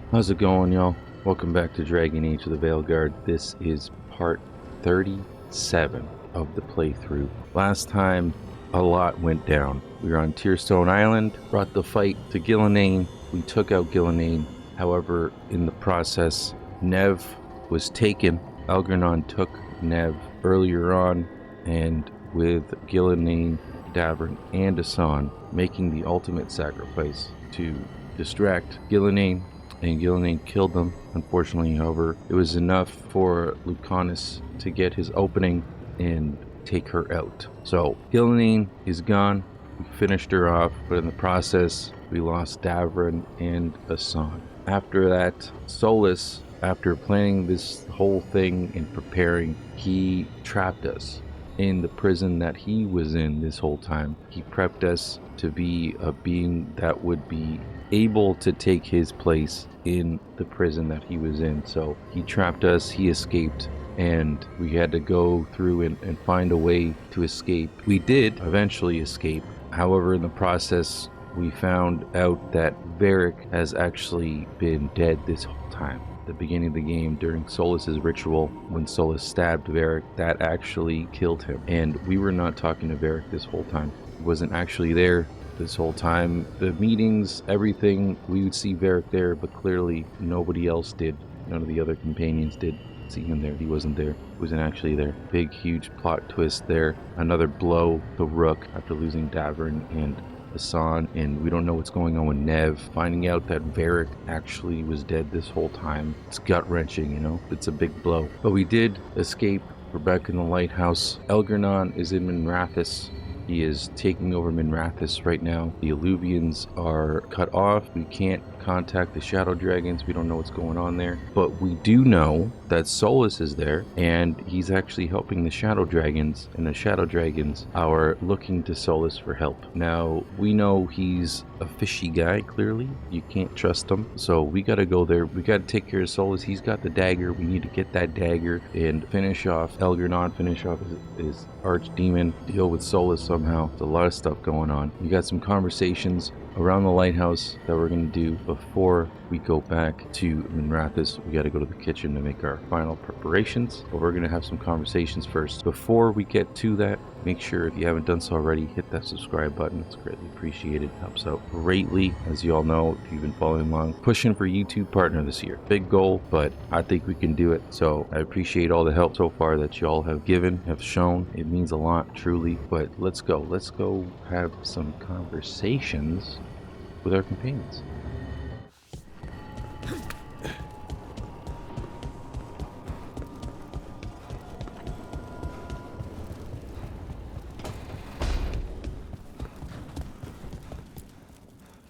How's it going, y'all? Welcome back to Dragon Age of the Veilguard. This is part 37 of the playthrough. Last time, a lot went down. We were on Tearstone Island, brought the fight to Gillinane. We took out Gillinane. However, in the process, Nev was taken. Algernon took Nev earlier on, and with Gillinane, Davern, and Asan making the ultimate sacrifice to distract Gillinane, and Gillinane killed them. Unfortunately, however, it was enough for Lucanus to get his opening and take her out. So Gillinane is gone. We finished her off, but in the process, we lost Davern and Asan. After that, Solus, after planning this whole thing and preparing, he trapped us in the prison that he was in this whole time. He prepped us to be a being that would be able to take his place in the prison that he was in. So he trapped us, he escaped, and we had to go through and find a way to escape. We did eventually escape. However, in the process, we found out that Varric has actually been dead this whole time. The beginning of the game, during Solus's ritual, when Solus stabbed Varric, that actually killed him. And we were not talking to Varric this whole time. He wasn't actually there this whole time. The meetings, everything, we would see Varric there, but clearly nobody else did. None of the other companions did see him there. He wasn't there. He wasn't actually there. Big, huge plot twist there. Another blow to Rook after losing Davern and Asan, and we don't know what's going on with Nev. Finding out that Varric actually was dead this whole time, it's gut-wrenching, you know? It's a big blow. But we did escape. We're back in the lighthouse. Algernon is in Minrathous. He is taking over Minrathous right now. The Alluvians are cut off. We can't contact the Shadow Dragons. We don't know what's going on there. But we do know that Solus is there, and he's actually helping the Shadow Dragons, and the Shadow Dragons are looking to Solus for help. Now, we know he's a fishy guy, clearly. You can't trust him. So we gotta go there. We gotta take care of Solus. He's got the dagger. We need to get that dagger and finish off Algernon, finish off his archdemon, deal with Solus somehow. There's a lot of stuff going on. We got some conversations around the lighthouse that we're going to do before we go back to Minrathous. We got to go to the kitchen to make our final preparations, but we're going to have some conversations first. Before we get to that, make sure if you haven't done so already, hit that subscribe button. It's greatly appreciated. Helps out greatly. As you all know, if you've been following along, pushing for YouTube partner this year. Big goal, but I think we can do it. So I appreciate all the help so far that you all have given, have shown. It means a lot, truly. But let's go. Let's go have some conversations with our companions.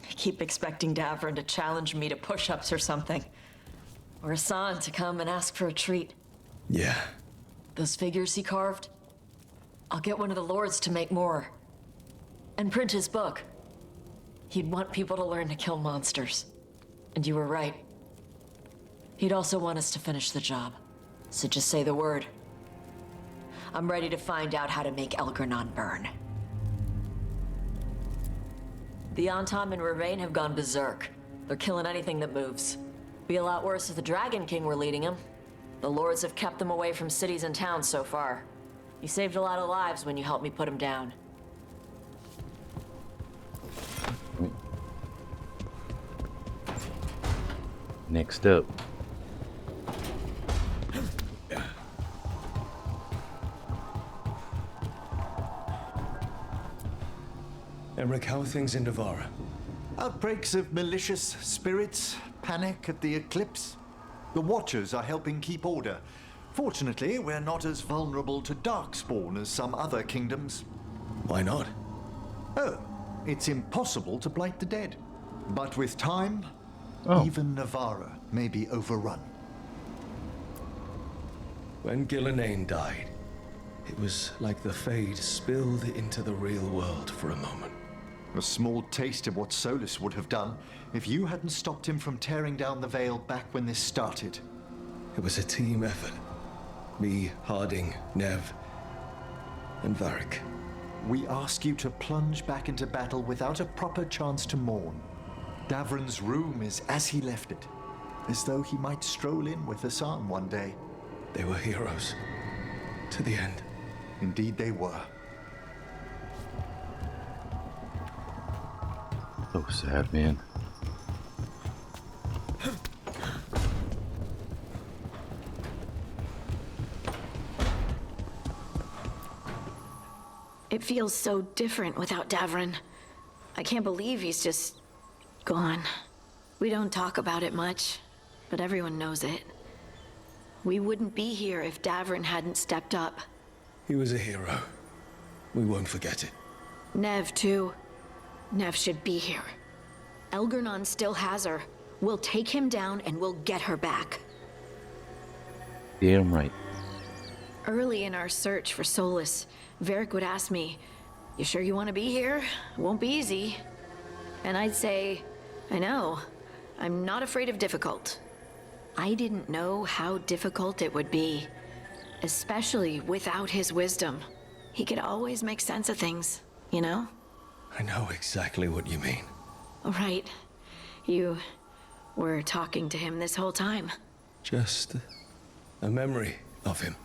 I keep expecting Davern to challenge me to push-ups or something. Or Asan to come and ask for a treat. Yeah. Those figures he carved? I'll get one of the lords to make more. And print his book. He'd want people to learn to kill monsters. And you were right. He'd also want us to finish the job. So just say the word. I'm ready to find out how to make Algernon burn. The Antom and Ravain have gone berserk. They're killing anything that moves. Be a lot worse if the Dragon King were leading them. The lords have kept them away from cities and towns so far. You saved a lot of lives when you helped me put them down. Next up. Emmerich, how are things in Navarra? Outbreaks of malicious spirits, panic at the eclipse. The Watchers are helping keep order. Fortunately, we're not as vulnerable to Darkspawn as some other kingdoms. Why not? Oh, it's impossible to blight the dead. But with time, even Navarra may be overrun. When Gillinane died, it was like the Fade spilled into the real world for a moment. A small taste of what Solus would have done if you hadn't stopped him from tearing down the Veil back when this started. It was a team effort. Me, Harding, Nev, and Varric. We ask you to plunge back into battle without a proper chance to mourn. Davron's room is as he left it. as though he might stroll in with Hassan one day. They were heroes. To the end. Indeed they were. So sad, man. It feels so different without Davrin. I can't believe he's just gone. We don't talk about it much, but everyone knows it. We wouldn't be here if Davrin hadn't stepped up. He was a hero. We won't forget it. Nev, too. Nev should be here. Elgernon still has her. We'll take him down and we'll get her back. Damn right. Early in our search for Solus, Varric would ask me, "You sure you want to be here? It won't be easy." And I'd say, "I know. I'm not afraid of difficult." I didn't know how difficult it would be, especially without his wisdom. He could always make sense of things, you know? I know exactly what you mean. Right. You were talking to him this whole time. Just a memory of him.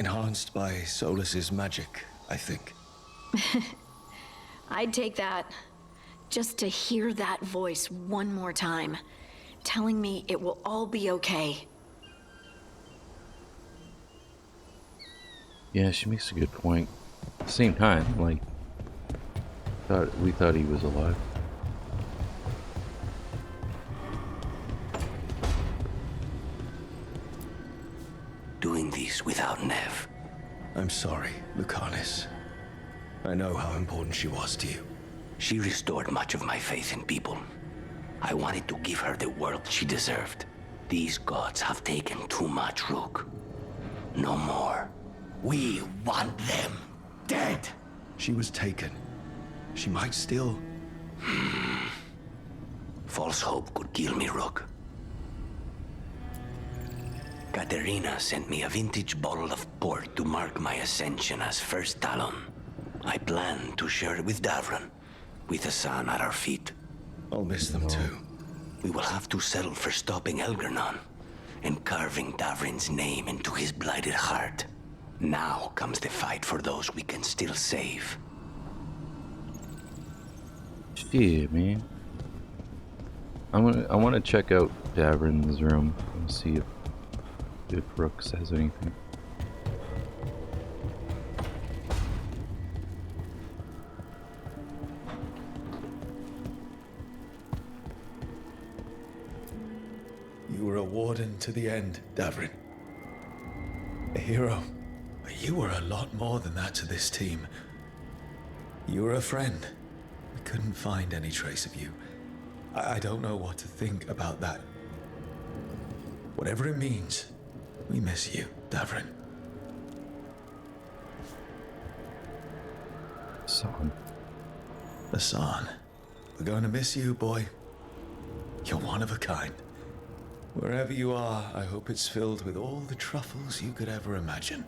Enhanced by Solus's magic, I think. I'd take that. Just to hear that voice one more time, telling me it will all be okay. Yeah, she makes a good point. At the same time, like, we thought he was alive. Doing this without Nev. I'm sorry, Lucanis. I know how important she was to you. She restored much of my faith in people. I wanted to give her the world she deserved. These gods have taken too much, Rook. No more. We want them dead. She was taken. She might still... False hope could kill me, Rook. Katerina sent me a vintage bottle of port to mark my ascension as First Talon. I plan to share it with Davrin, with Hassan at our feet. I'll miss them too. We will have to settle for stopping Elgernon and carving Davrin's name into his blighted heart. Now comes the fight for those we can still save. Shit, man. I want to check out Davrin's room and see if Rook says anything. You were a warden to the end, Davrin. A hero. But you were a lot more than that to this team. You were a friend. We couldn't find any trace of you. I don't know what to think about that. Whatever it means, we miss you, Davrin. Son. Hassan, we're going to miss you, boy. You're one of a kind. Wherever you are, I hope it's filled with all the truffles you could ever imagine.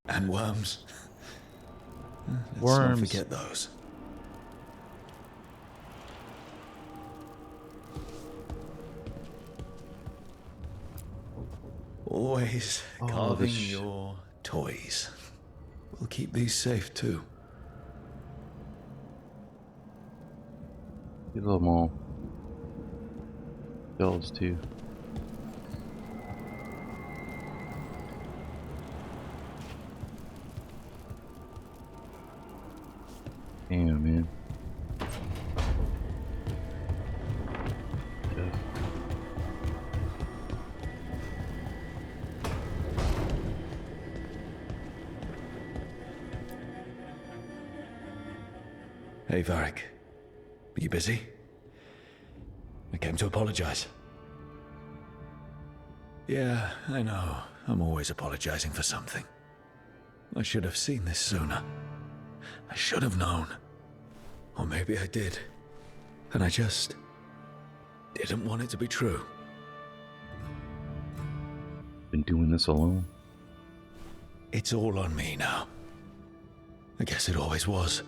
And worms. Let's not forget those. Always carving your toys. We'll keep these safe too. Get a little more. Bells too. Damn, man. Yeah. Hey, Varric. Are you busy? I came to apologize. Yeah, I know. I'm always apologizing for something. I should have seen this sooner. I should have known. Or maybe I did. And I just didn't want it to be true. Been doing this alone. It's all on me now. I guess it always was.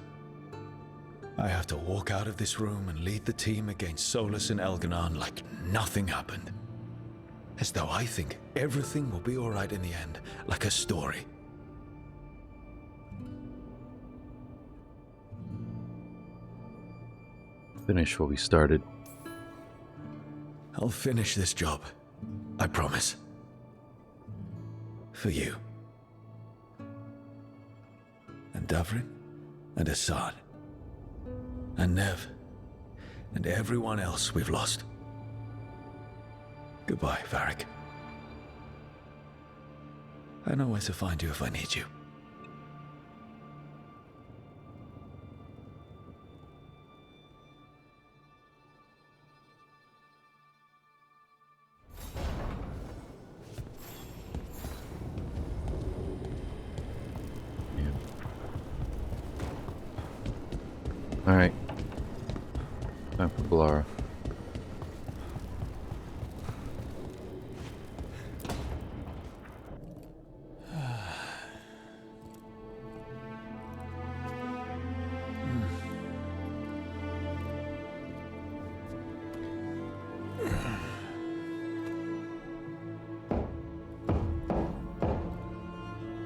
I have to walk out of this room and lead the team against Solus and Elgernon like nothing happened. As though I think everything will be alright in the end, like a story. Finish what we started. I'll finish this job. I promise. For you. And Davrin. And Assad. And Nev. And everyone else we've lost. Goodbye, Varric. I know where to find you if I need you. Alright. Time for Blara.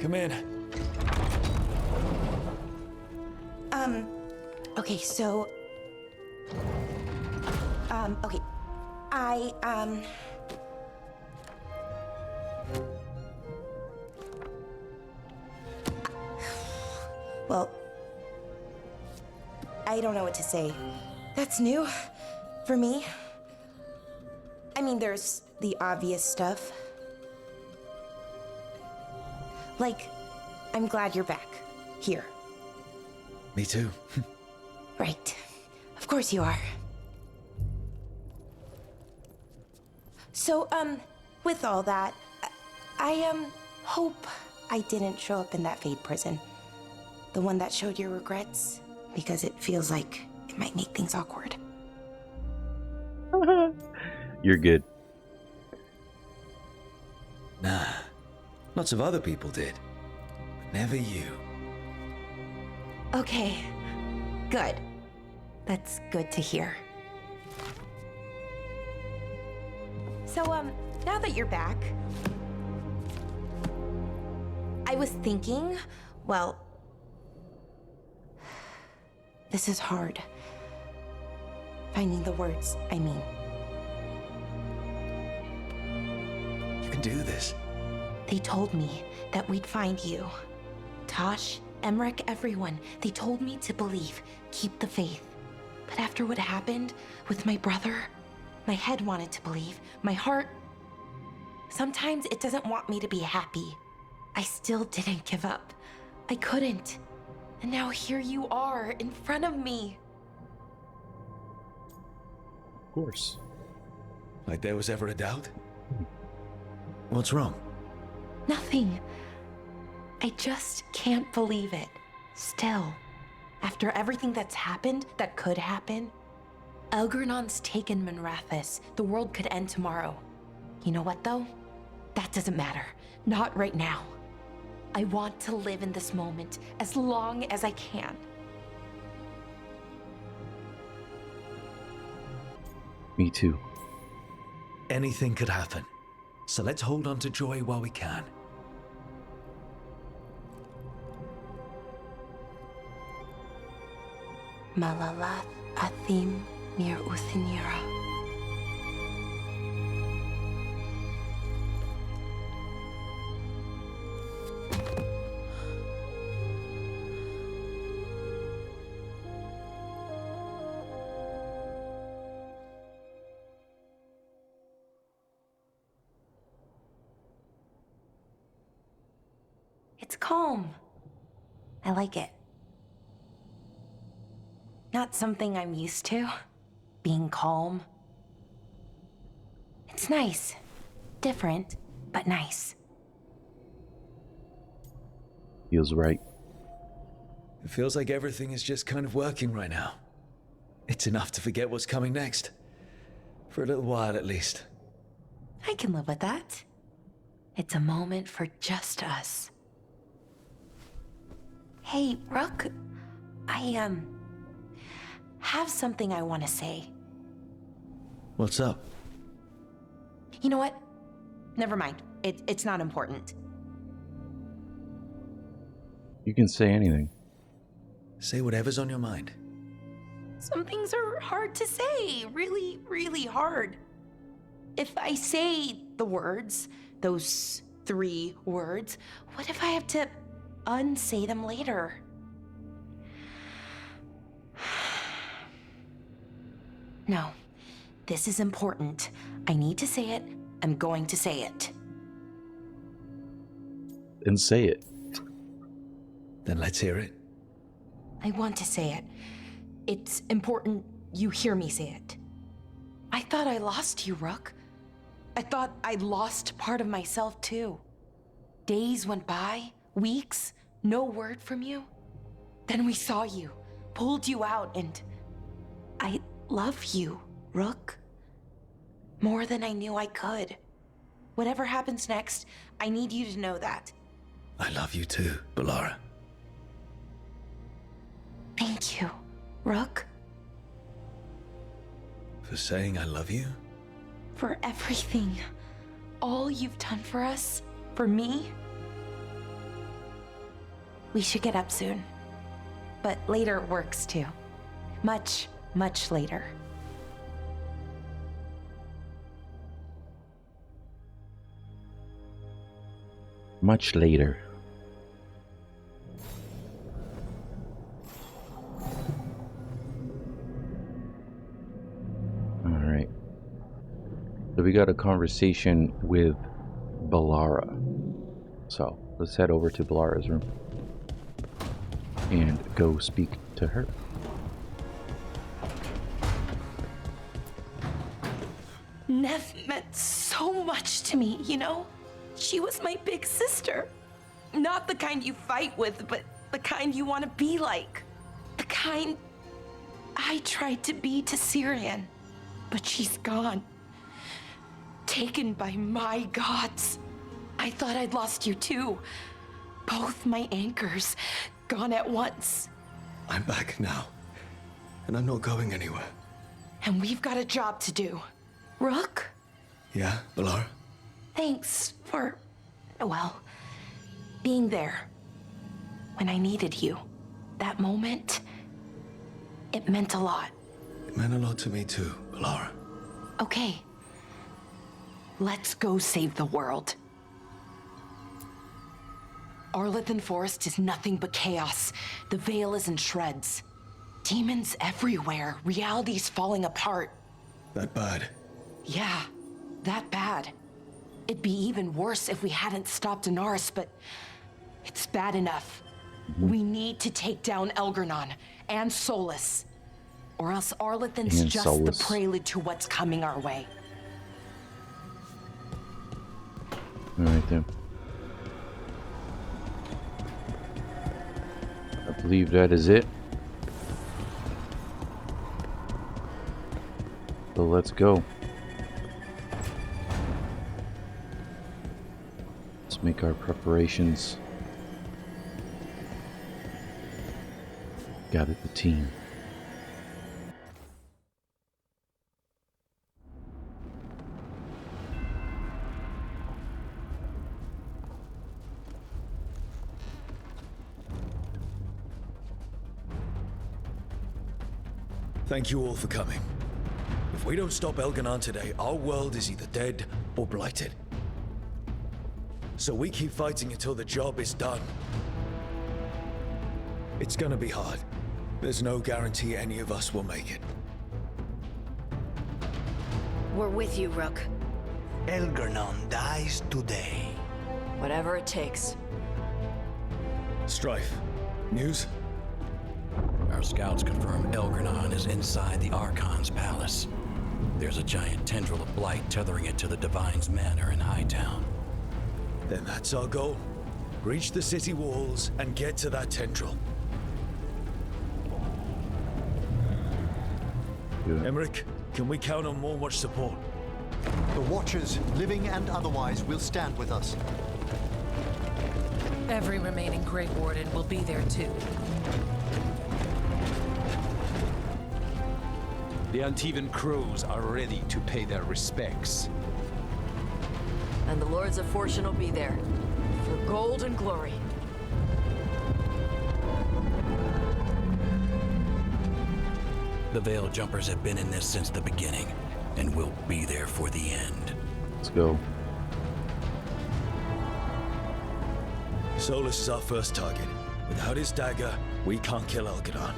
Come in. Okay, so... okay. Well... I don't know what to say. That's new. For me. I mean, there's the obvious stuff. Like, I'm glad you're back. Here. Me too. Right. Of course you are. So, with all that, I hope I didn't show up in that Fade prison. The one that showed your regrets, because it feels like it might make things awkward. You're good. Nah. Lots of other people did. But never you. Okay. Good. That's good to hear. So, now that you're back, I was thinking, well, this is hard. Finding the words, I mean. You can do this. They told me that we'd find you. Tosh, Emmerich, everyone. They told me to believe, keep the faith. But after what happened with my brother, my head wanted to believe. My heart, sometimes it doesn't want me to be happy. I still didn't give up. I couldn't. And now here you are, in front of me. Of course. Like there was ever a doubt? What's wrong? Nothing. I just can't believe it. Still. After everything that's happened, that could happen, Elgernon's taken Minrathous. The world could end tomorrow. You know what, though? That doesn't matter. Not right now. I want to live in this moment as long as I can. Me too. Anything could happen. So let's hold on to joy while we can. Malalath Athim Mir Uthinira. It's calm. I like it. Not something I'm used to, being calm. It's nice. Different, but nice. Feels right. It feels like everything is just kind of working right now. It's enough to forget what's coming next. For a little while, at least. I can live with that. It's a moment for just us. Hey, Rook. I, have something I want to say. What's up? You know what? never mind. It's not important. You can say anything. Say whatever's on your mind. Some things are hard to say. Really, really hard. If I say the words, those 3 words, what if I have to unsay them later? No, this is important. I need to say it. I'm going to say it. And say it. Then let's hear it. I want to say it. It's important you hear me say it. I thought I lost you, Rook. I thought I'd lost part of myself too. Days went by, weeks, no word from you. Then we saw you, pulled you out, and I love you, Rook. More than I knew I could. Whatever happens next, I need you to know that. I love you too, Balara. Thank you, Rook. For saying I love you? For everything. All you've done for us, for me. We should get up soon. But later works too. Much, much later. Much later. Alright. So we got a conversation with Balara. So let's head over to Balara's room and go speak to her. Nev meant so much to me, you know? She was my big sister. Not the kind you fight with, but the kind you want to be like. The kind I tried to be to Syrian. But she's gone. Taken by my gods. I thought I'd lost you too. Both my anchors gone at once. I'm back now. And I'm not going anywhere. And we've got a job to do. Rook? Yeah, Balara? Thanks for, well, being there when I needed you. That moment, it meant a lot. It meant a lot to me too, Balara. Okay, let's go save the world. Arlethan Forest is nothing but chaos. The Veil is in shreds. Demons everywhere. Reality's falling apart. That bad? Yeah, that bad. It'd be even worse if we hadn't stopped Inaris, but it's bad enough. We need to take down Elgernon and Solus, or else Arlethan's And just Solus. the prelude to what's coming our way. Alright then. I believe that is it. So let's go. Let's make our preparations. Gather the team. Thank you all for coming. If we don't stop Elganon today, our world is either dead or blighted. So we keep fighting until the job is done. It's gonna be hard. There's no guarantee any of us will make it. We're with you, Rook. Elgernon dies today. Whatever it takes. Strife, news? Our scouts confirm Elgernon is inside the Archon's palace. There's a giant tendril of blight tethering it to the Divine's manor in Hightown. Then that's our goal. Reach the city walls and get to that tendril. Good. Emmerich, can we count on more much support? The Watchers, living and otherwise, will stand with us. Every remaining Grey Warden will be there too. The Antivan crows are ready to pay their respects. And the Lords of Fortune will be there. For gold and glory. The Veil Jumpers have been in this since the beginning, and will be there for the end. Let's go. Solus is our first target. Without his dagger, we can't kill Elgadon.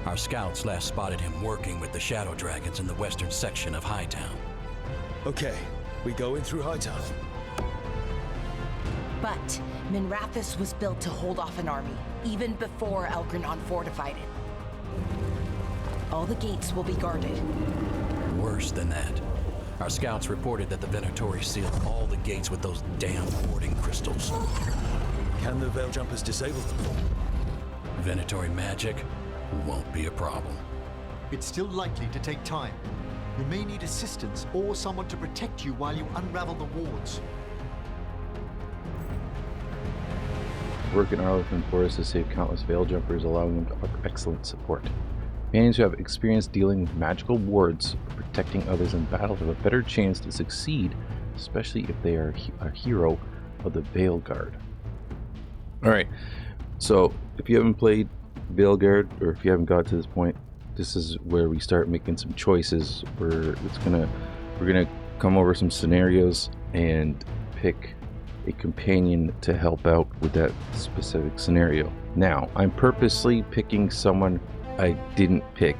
Our scouts last spotted him working with the Shadow Dragons in the western section of Hightown. Okay, we go in through Hightown. But Minrathous was built to hold off an army, even before Elgranon fortified it. All the gates will be guarded. Worse than that. Our scouts reported that the Venatori sealed all the gates with those damn warding crystals. Can the Veil Jumpers disable them? Venatori magic won't be a problem. It's still likely to take time. You may need assistance or someone to protect you while you unravel the wards. Work in Arlington Forest has saved countless Veil Jumpers, allowing them to offer excellent support. Companions who have experience dealing with magical wards or protecting others in battle have a better chance to succeed, especially if they are a hero of the Veilguard. Alright, so if you haven't played Veilguard, or if you haven't got to this point, this is where we start making some choices. We're gonna come over some scenarios and pick a companion to help out with that specific scenario. Now, I'm purposely picking someone I didn't pick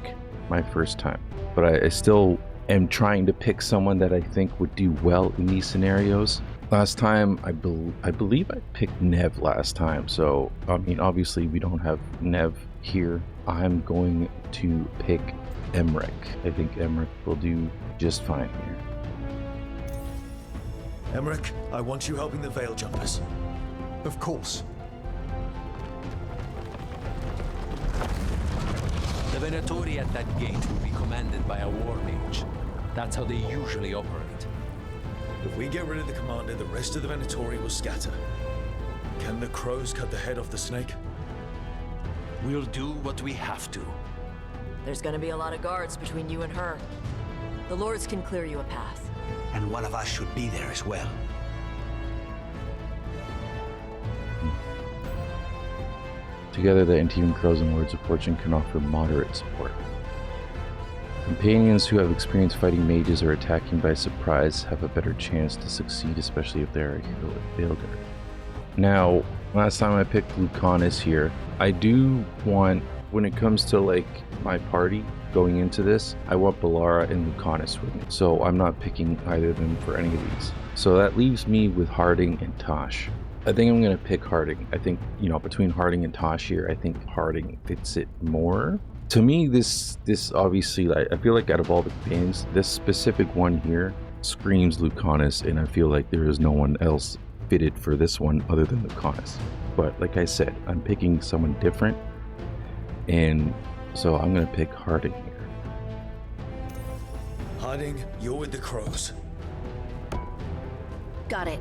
my first time, but I still am trying to pick someone that I think would do well in these scenarios. Last time, I believe I picked Nev last time, so I mean, obviously we don't have Nev here. I'm going to pick Emmerich. I think Emmerich will do just fine here. Emmerich, I want you helping the Veil Jumpers. Of course. The Venatori at that gate will be commanded by a war mage. That's how they usually operate. If we get rid of the commander, the rest of the Venatori will scatter. Can the crows cut the head off the snake? We'll do what we have to. There's gonna be a lot of guards between you and her. The Lords can clear you a path. And one of us should be there as well. Together, the Antivan Crows and Lords of Fortune can offer moderate support. Companions who have experience fighting mages or attacking by surprise have a better chance to succeed, especially if they're a hero at Veilguard. Now, last time I picked Lucanus here, I do want, when it comes to like my party going into this, I want Balara and Lucanus with me. So I'm not picking either of them for any of these. So that leaves me with Harding and Tosh. I think I'm going to pick Harding. I think, you know, between Harding and Tosh here, I think Harding fits it more. To me, this obviously, I feel like out of all the games, this specific one here screams Lucanus, and I feel like there is no one else fitted for this one other than Lucanus. But like I said, I'm picking someone different, and so I'm going to pick Harding here. Harding, you're with the crows. Got it.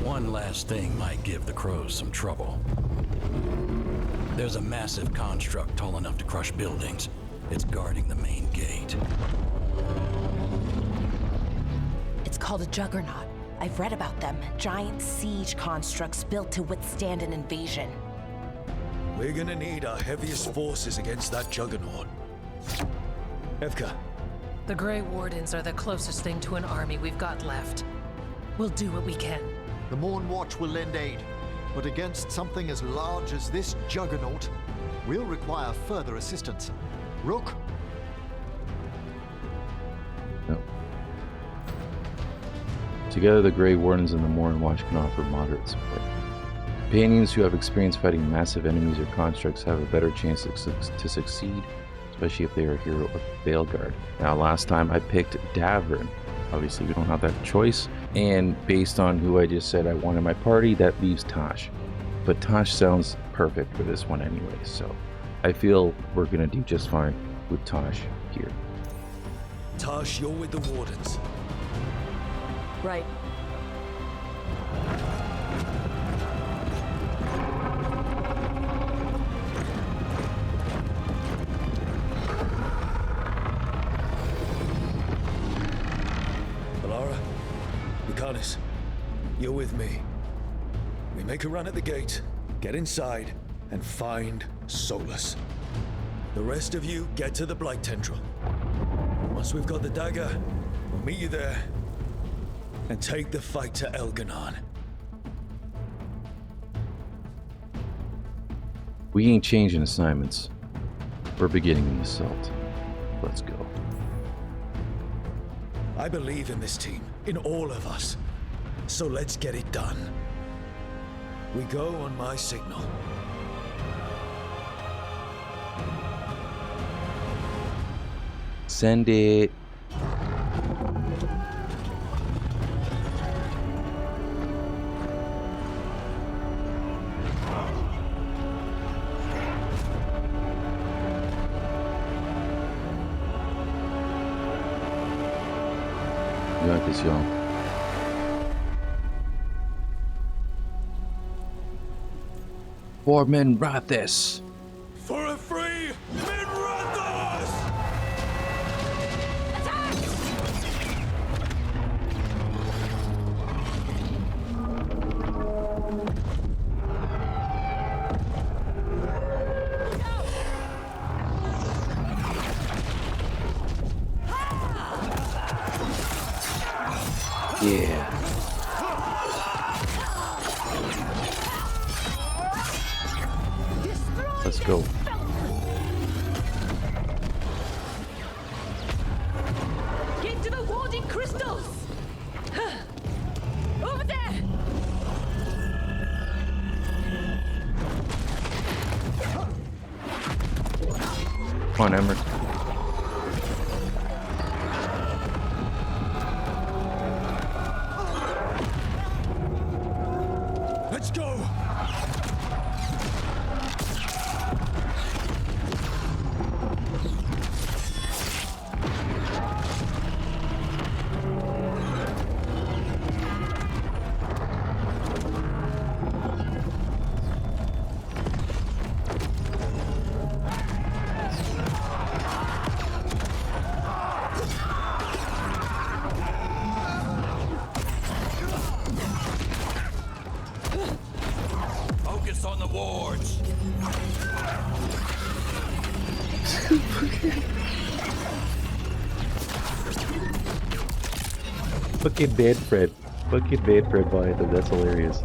One last thing might give the crows some trouble. There's a massive construct tall enough to crush buildings. It's guarding the main gate. It's called a juggernaut. I've read about them. Giant siege constructs built to withstand an invasion. We're gonna need our heaviest forces against that juggernaut. Evka. The Grey Wardens are the closest thing to an army we've got left. We'll do what we can. The Morn Watch will lend aid, but against something as large as this juggernaut, we'll require further assistance. Rook? No. Together, the Grey Wardens and the Morn Watch can offer moderate support. Companions who have experience fighting massive enemies or constructs have a better chance to succeed, especially if they are a hero of Veilguard. Now, last time I picked Davern. Obviously, we don't have that choice, and based on who I just said I want in my party, that leaves Tosh. But Tosh sounds perfect for this one anyway, so I feel we're gonna do just fine with Tosh here. Tosh, you're with the Wardens. Right. Deal with me. We make a run at the gate, get inside, and find Solus. The rest of you get to the Blight Tendril. Once we've got the dagger, we'll meet you there and take the fight to Elganon. We ain't changing assignments. We're beginning the assault. Let's go. I believe in this team, in all of us. So let's get it done. We go on my signal. Send it. You got this, y'all. For Minrathous. For a free Minrathous! Yeah. Let's go. Get to the warding crystals! Over there! Come on, Emmer. Let's go! Focus on the wards. Fucking Manfred. Fucking Manfred behind them. That's hilarious.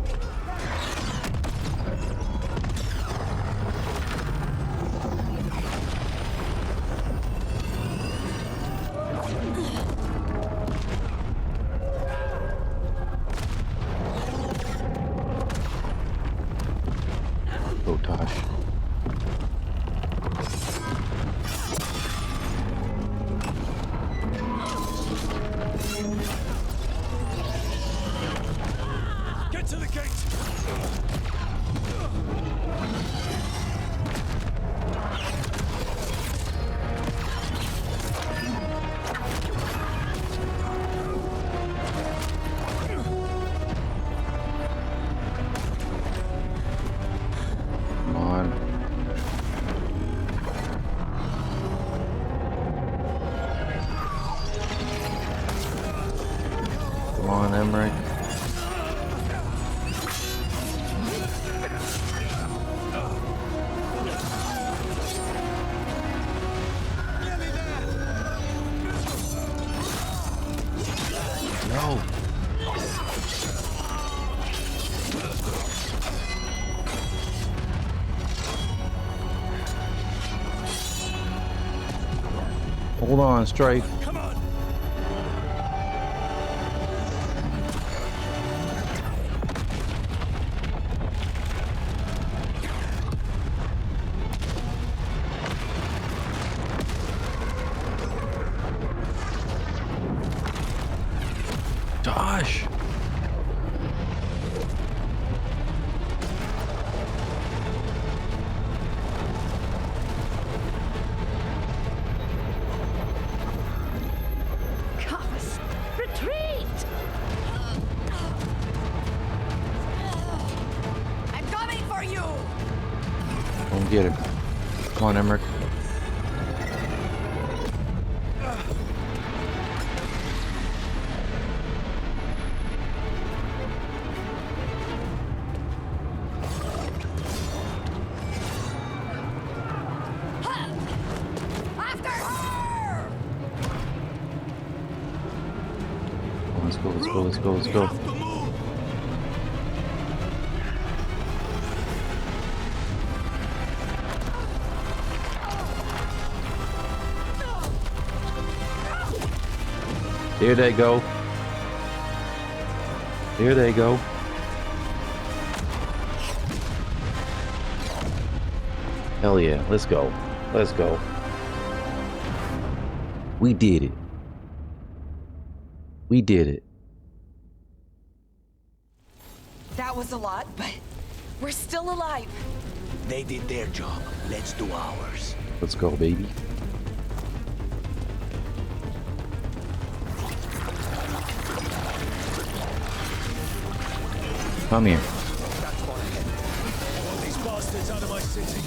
Oh, Tosh. Get to the gate! Come on. Come on, Emmerich. No. Hold on, Strife. Come on! Josh. Covers! Retreat! I'm coming for you! Don't get him. Come on, Emmerich. go, let's go, let's go, let's go. There they go. There they go. Hell yeah, let's go. Let's go. We did it. We did it. That was a lot, but we're still alive. They did their job. Let's do ours. Let's go, baby. Come here. These bastards out of my city.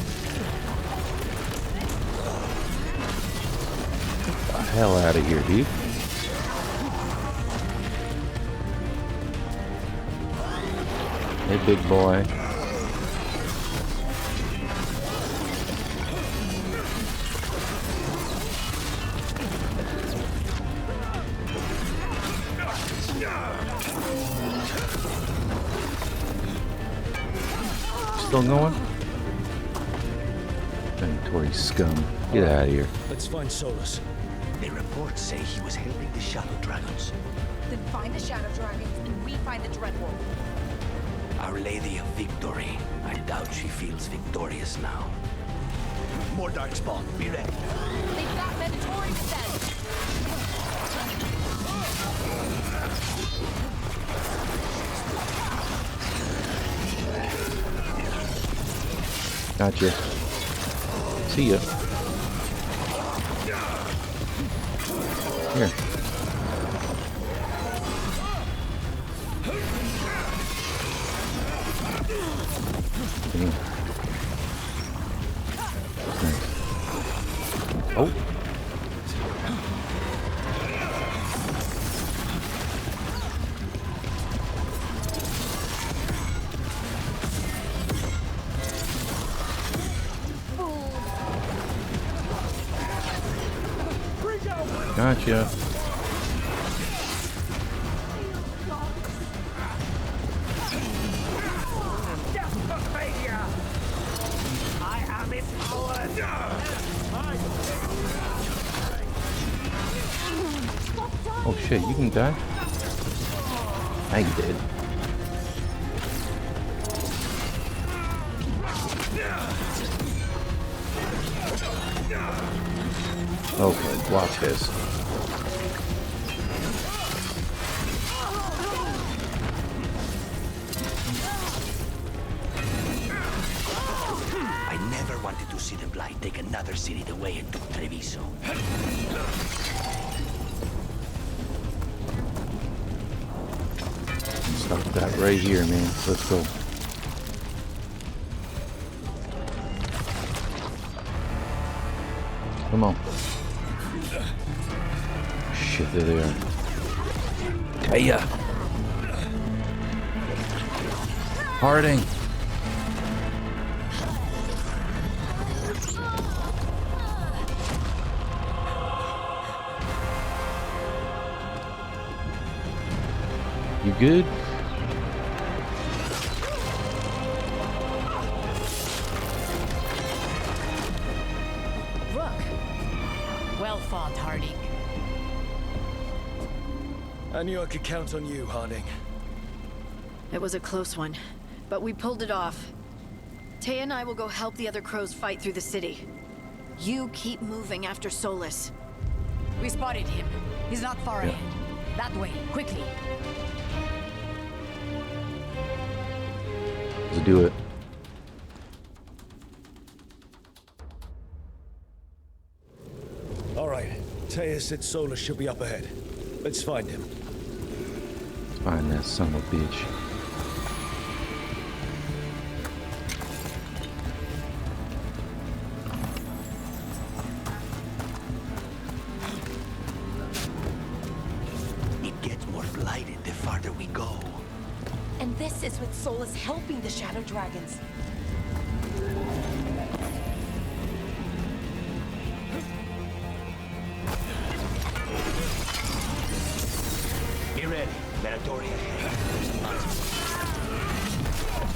Get the hell out of here, dude. Hey, big boy. Still going? Mandatory scum. Get out of here. Let's find Solus. The reports say he was helping the Shadow Dragons. Then find the Shadow Dragons and we find the Dreadwolf. Our Lady of Victory. I doubt she feels victorious now. More Darkspawn. Be ready. They've got mandatory descent. Gotcha. See ya. Here. Damn. Oh. Gotcha. Oh shit, you can die? Now you did. Okay, watch this. I never wanted to see the Blight take another city the way it took Treviso. Stop that right here, man. Let's go. Come on. Shit, there they are. Hey, Harding. You good? Rook. Well fought, Harding. I knew I could count on you, Harding. It was a close one, but we pulled it off. Taya and I will go help the other crows fight through the city. You keep moving after Solus. We spotted him. He's not far ahead. That way, quickly. Let's do it. All right. Taya said Solus should be up ahead. Let's find him. Find that son of a bitch. It gets more blighted the farther we go. And this is with Solus helping the Shadow Dragons. Be ready. story ahead.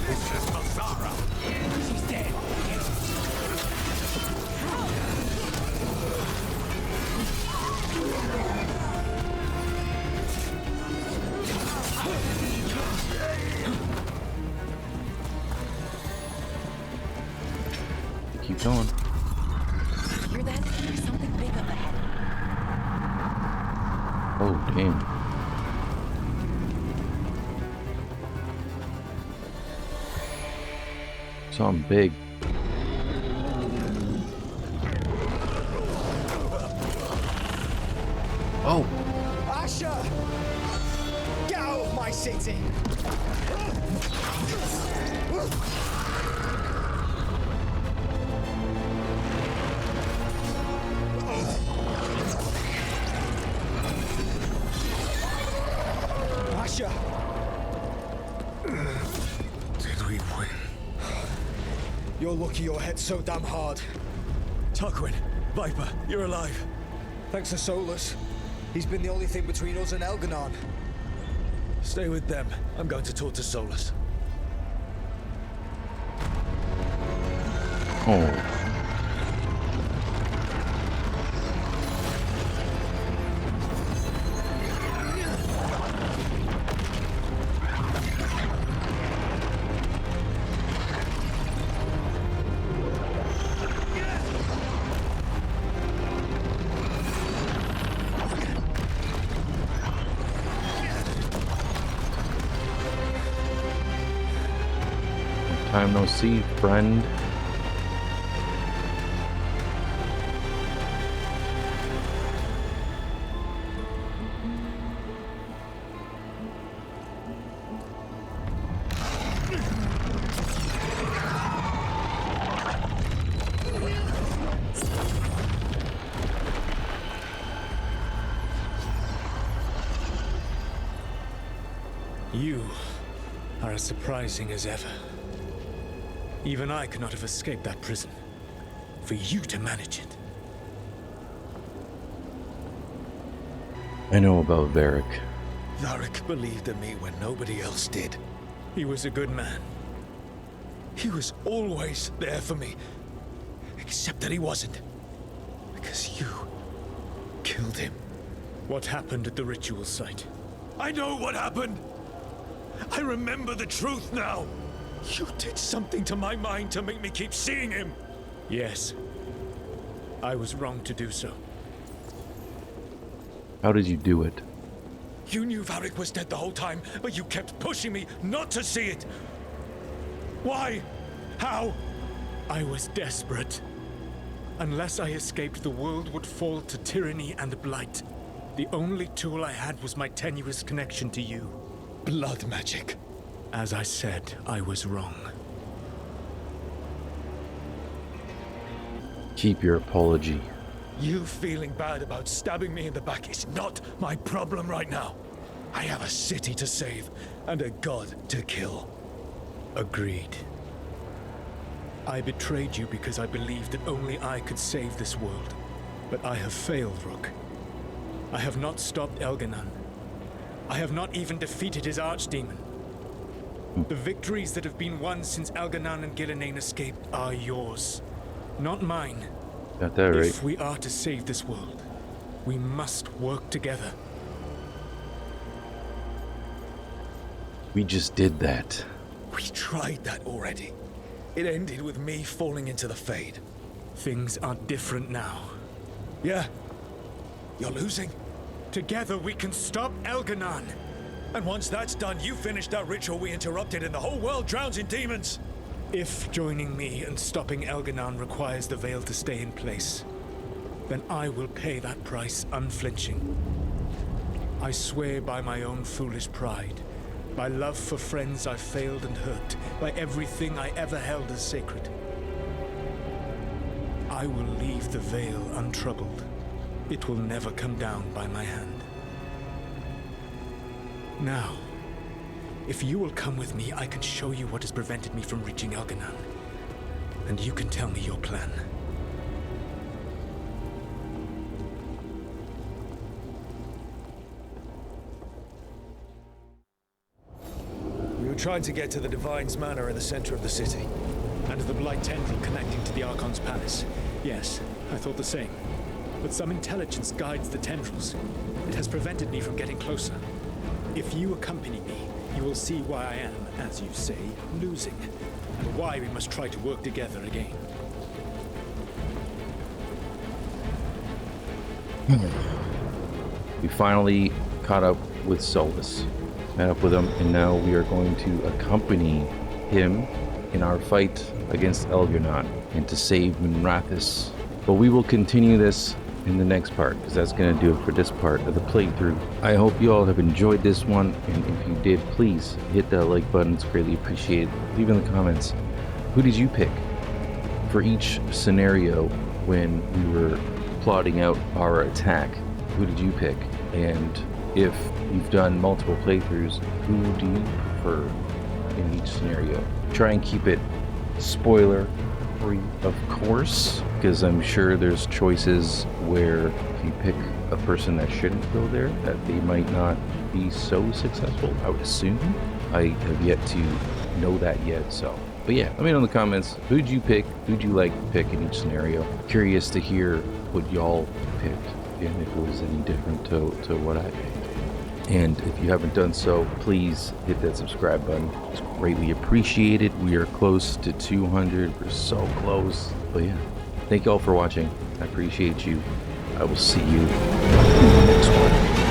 This is Mazara. She's dead. Keep going. Hear that? There's something big up ahead. Oh, damn. Something big. Oh. Asher! Get out of my city! Asher! Did we win? You're lucky you're hit so damn hard. Tarquin, Viper, you're alive. Thanks to Solus. He's been the only thing between us and Elganon. Stay with them. I'm going to talk to Solus. Oh. Time no see, friend. You are as surprising as ever. Even I could not have escaped that prison. For you to manage it. I know about Varric. Varric believed in me when nobody else did. He was a good man. He was always there for me. Except that he wasn't. Because you killed him. What happened at the ritual site? I know what happened! I remember the truth now! You did something to my mind to make me keep seeing him! Yes. I was wrong to do so. How did you do it? You knew Varric was dead the whole time, but you kept pushing me not to see it! Why? How? I was desperate. Unless I escaped, the world would fall to tyranny and blight. The only tool I had was my tenuous connection to you. Blood magic. As I said, I was wrong. Keep your apology. You feeling bad about stabbing me in the back is not my problem right now. I have a city to save and a god to kill. Agreed. I betrayed you because I believed that only I could save this world. But I have failed, Rook. I have not stopped Elganon. I have not even defeated his archdemon. The victories that have been won since Elganon and Gillenane escaped are yours, not mine. Got that right. If we are to save this world, we must work together. We just did that. We tried that already. It ended with me falling into the Fade. Things are different now. Yeah? You're losing? Together we can stop Elganon! And once that's done, you finish that ritual we interrupted and the whole world drowns in demons! If joining me and stopping Elganon requires the Veil to stay in place, then I will pay that price unflinching. I swear by my own foolish pride, by love for friends I failed and hurt, by everything I ever held as sacred. I will leave the Veil untroubled. It will never come down by my hand. Now, if you will come with me, I can show you what has prevented me from reaching Elganon. And you can tell me your plan. trying to get to the Divine's Manor in the center of the city. And the Blight Tendril connecting to the Archon's palace. Yes, I thought the same. But some intelligence guides the tendrils. It has prevented me from getting closer. If you accompany me, you will see why I am, as you say, losing. And why we must try to work together again. We finally caught up with Solus, met up with him, and now we are going to accompany him in our fight against Elgonaut and to save Minrathous. But we will continue this in the next part, because that's going to do it for this part of the playthrough. I hope you all have enjoyed this one, and if you did, please hit that like button. It's greatly appreciated. Leave in the comments, who did you pick for each scenario when we were plotting out our attack? Who did you pick? And if you've done multiple playthroughs, who do you prefer in each scenario? Try and keep it spoiler free, of course, because I'm sure there's choices where if you pick a person that shouldn't go there, that they might not be so successful, I would assume. I have yet to know that yet, so. But yeah, let me know in the comments, who'd you pick? Who'd you like to pick in each scenario? Curious to hear what y'all picked, and if it was any different to what I picked. And if you haven't done so, please hit that subscribe button. It's greatly appreciated. We are close to 200. We're so close. But yeah, thank you all for watching. I appreciate you. I will see you in the next one.